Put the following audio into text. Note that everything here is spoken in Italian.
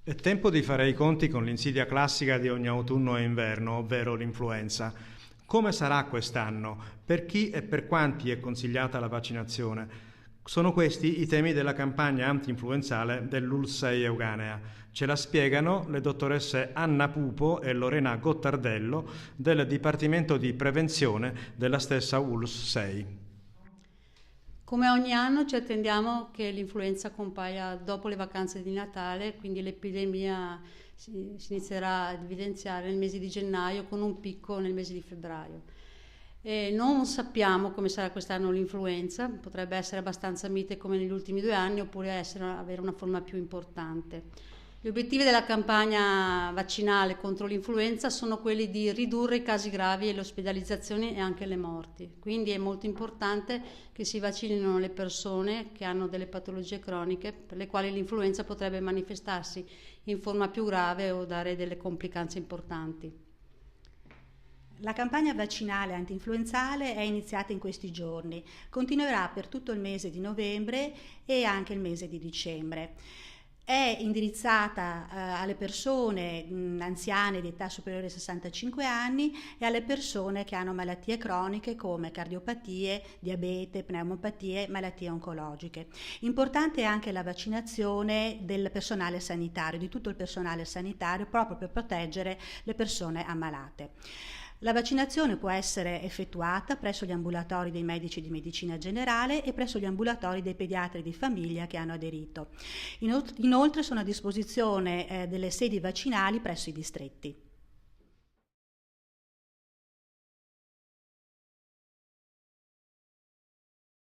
È tempo di fare i conti con l'insidia classica di ogni autunno e inverno, ovvero l'influenza. Come sarà quest'anno? Per chi e per quanti è consigliata la vaccinazione? Sono questi i temi della campagna anti-influenzale dell'UL6 Euganea. Ce la spiegano le dottoresse Anna Pupo e Lorena Gottardello del Dipartimento di Prevenzione della stessa ULS6. Come ogni anno ci attendiamo che l'influenza compaia dopo le vacanze di Natale, quindi l'epidemia si inizierà a evidenziare nel mese di gennaio con un picco nel mese di febbraio. E non sappiamo come sarà quest'anno l'influenza, potrebbe essere abbastanza mite come negli ultimi 2 anni oppure avere una forma più importante. Gli obiettivi della campagna vaccinale contro l'influenza sono quelli di ridurre i casi gravi e le ospedalizzazioni e anche le morti. Quindi è molto importante che si vaccinino le persone che hanno delle patologie croniche per le quali l'influenza potrebbe manifestarsi in forma più grave o dare delle complicanze importanti. La campagna vaccinale antinfluenzale è iniziata in questi giorni, continuerà per tutto il mese di novembre e anche il mese di dicembre. È indirizzata alle persone anziane di età superiore ai 65 anni e alle persone che hanno malattie croniche come cardiopatie, diabete, pneumopatie, malattie oncologiche. Importante è anche la vaccinazione del personale sanitario, di tutto il personale sanitario, proprio per proteggere le persone ammalate. La vaccinazione può essere effettuata presso gli ambulatori dei medici di medicina generale e presso gli ambulatori dei pediatri di famiglia che hanno aderito. Inoltre sono a disposizione delle sedi vaccinali presso i distretti.